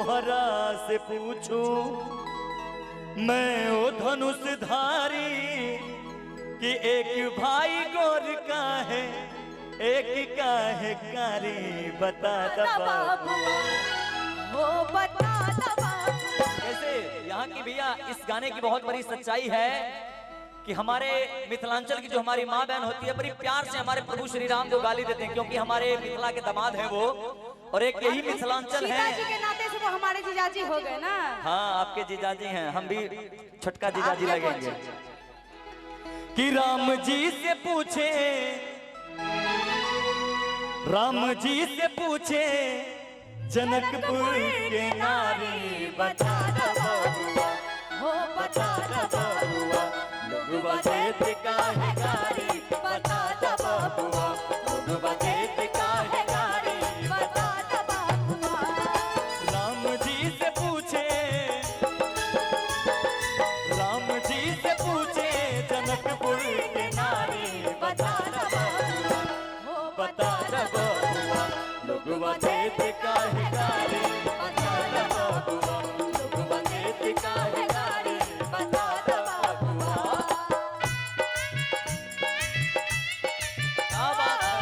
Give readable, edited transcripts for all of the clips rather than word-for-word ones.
तोहरा से पूछूं मैं ओ धनुषधारी कि एक भाई गोर का है एक का है कारी, बता दा बाबू वो बता दा बाबू। कैसे यहाँ की भैया इस गाने की बहुत बड़ी सच्चाई है कि हमारे मिथिलांचल की जो हमारी माँ बहन होती है बड़ी प्यार से हमारे प्रभु श्री राम को गाली देते हैं, क्योंकि हमारे मिथिला के दामाद हैं वो, और एक यही मिथिलांचल है। जीजाजी के नाते से वो हमारे जीजाजी हो गए ना। हाँ आपके जीजाजी हैं, हम भी छोटका जीजाजी लगेंगे। कि राम जी से पूछे, राम जी से पूछे जनकपुर के नारी, बता दा बबुआ हो बता दा बबुआ लोगवा देत काहे गारी, बता दा बबुआ लोगवा देत काहे गारी, बता दा बबुआ। राम जी से पूछे, राम जी से पूछे जनकपुर के नारी, बता दा बबुआ हो बता दा बबुआ लोगवा देत काहे गारी, बता दा बबुआ लोगवा देत काहे गारी, बता दा बबुआ। क्या बात है।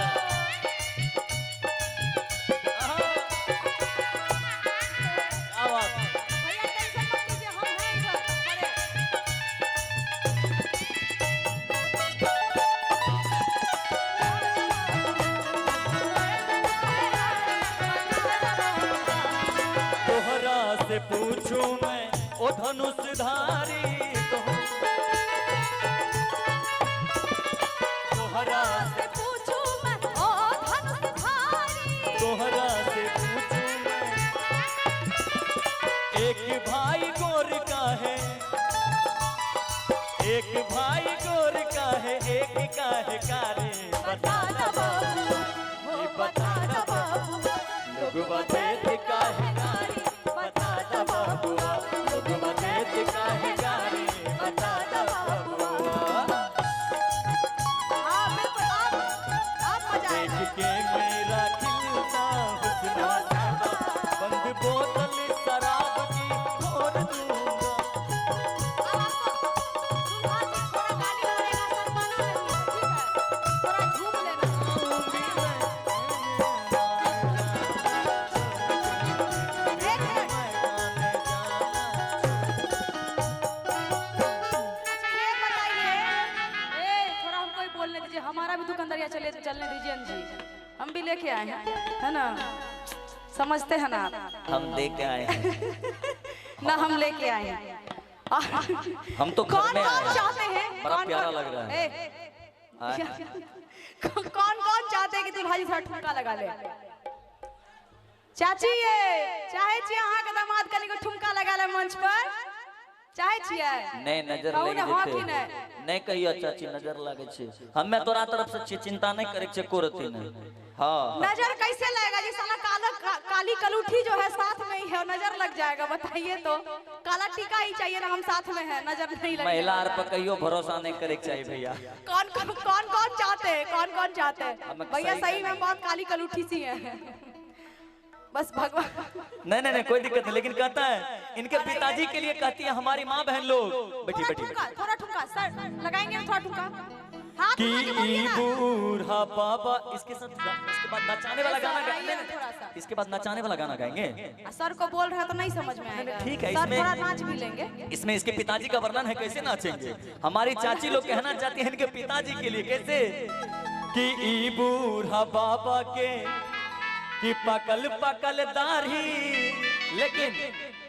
क्या बात है। भैया टेंशन मत लीजिए, हम हैं इधर खड़े। तोहरा से पूछूं मैं ओ धनुषधारी, तोहरा से पूछूं मैं ओ धनुषधारी, तोहरा से पूछूं मैं एक भाई गोर का है एक भाई गोर का है एक का है कारी, बता दा बबुआ हो बता दा बबुआ लोगवा देत काहे गारी, बता दा बबुआ लोगवा देत काहे गारी, बता दा बबुआ। हाँ बिल्कुल आप मजा देख आएगा। के मेरा खिलता हुस्न साबा, बंद बोतल शराब की खोल दूंगा। अब आपको सुनवा के थोड़ा गाली बजेगा, शर्माना नहीं है, ठीक है? थोड़ा झूम लेना। एक मिनट। अच्छा ये बताइए, थोड़ा हमको ही बोलने दीजिए, हमारा भी दुकानदारिया चलने दीजिए ना जी, हम भी लेके आए हैं, है ना? समझते हैं ना आप? हम दे के आए हैं। ना हम लेके आए हैं। हम तो घर कौन में आए कौन हैं। चाहते हैं? बड़ा कौन प्यारा कौन- लग रहा है। कौन कौन चाहते हैं कि दुल्हा जी थोड़ा ठुमका लगा ले? चाची ये चाहे छिए अहाँ के दामाद कनी को ठुमका लगा ले मंच पर? चाहे छिए? नहीं नजर कहू लगे ने हाँ कि जेते। नहीं? नहीं कहियो चाची नजर लागे छे, हमें तोरा तरफ से चिंता नहीं करे छे कोरती नहीं। हाँ नजर कैसे लगेगा जी? साला काली कलूठी जो है साथ में ही है और नजर लग जाएगा, बताइए तो। काला टीका ही चाहिए ना, हम साथ में हैं, नजर नहीं लगेगा। महिला आर पर कहियो भरोसा नहीं करे के चाहिए भैया। कौन कौन कौन कौन चाहते हैं? कौन कौन चाहते हैं? हमें भैया सही सही में बहुत काली कलूठी सी है। बस भगवान। नहीं कोई दिक्कत नहीं, लेकिन कहता है इनके पिताजी के लिए कहती है हमारी माँ बहन लोग। बैठी बैठी थोड़ा ठुमका सर लगाएंगे, थोड़ा ठुमका। हाथ कि उठा के बोलिए ना। बूढ़ा बाबा इसके साथ इसके बाद नचाने वाला गाना गाएंगे। थोड़ा सा। इसके बाद नचाने वाला गाना गाएंगे। सर को बोल रहे हैं तो नहीं समझ में आएगा। ठीक है, सर इसमें- थोड़ा नाच भी लेंगे। इसमें इसके पिताजी का वर्णन है, कैसे नाचेंगे। हमारी चाची लोग कहना चाहती है इनके पिताजी के लिए कैसे। कि ई बूढ़ा बाबा के कि पकल पकल दाढ़ी, लेकिन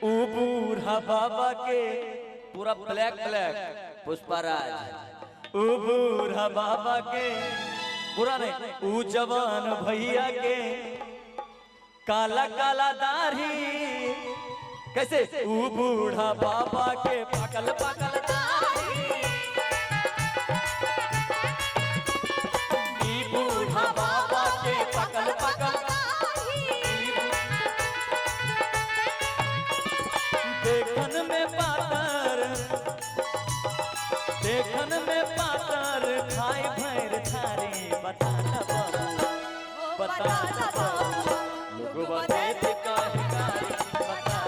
ऊ बूढ़ा बाबा के पूरा ब्लैक ब्लैक पुष्पाराज। ऊ बूढ़ा बाबा के पूरा नहीं, ऊ जवान भैया के काला काला दाढ़ी, कैसे ऊ बूढ़ा बाबा के पकल पकल दाढ़ी, ई बूढ़ा बाबा के पकल पकल देखन में पातर, देखन में पातर खाई भैर थारी, बता दा बाबू बता दा बाबू लोगवा देत काहे गारी, बता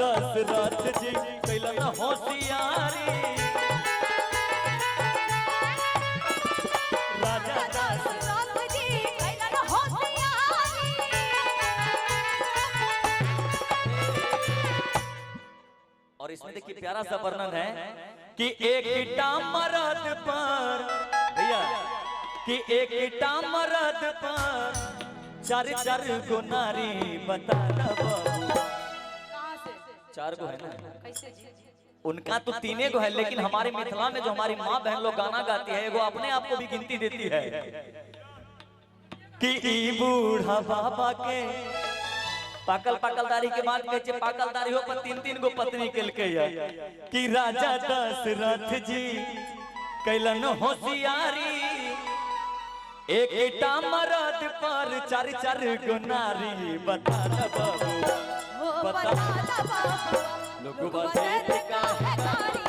दशरथ जी कैलन होशियारी राजा दशरथ जी कैलन होशियारी। और इसमें देखिए प्यारा सा वर्णन है कि एक मरद पर भैया कि एक मरद पर चार चार गो नारी बता बाबू। कहाँ से? 4 गो है ना, कैसे जी? उनका तो 3 गो है, लेकिन हमारे मिथिला में जो हमारी माँ बहन लोग गाना गाती है वो अपने आप को भी गिनती देती है कि ई बूढ़ा बाबा के पाकल पाकल दाढ़ी के बाद कहते पाकल दाढ़ी हो पर 3 गो पत्नी कल के कि राजा दशरथ जी कैलन होशियारी एक मरद पर चार चार गो नारी बता बाबू बता बाबू लोग बतेत काहे गारी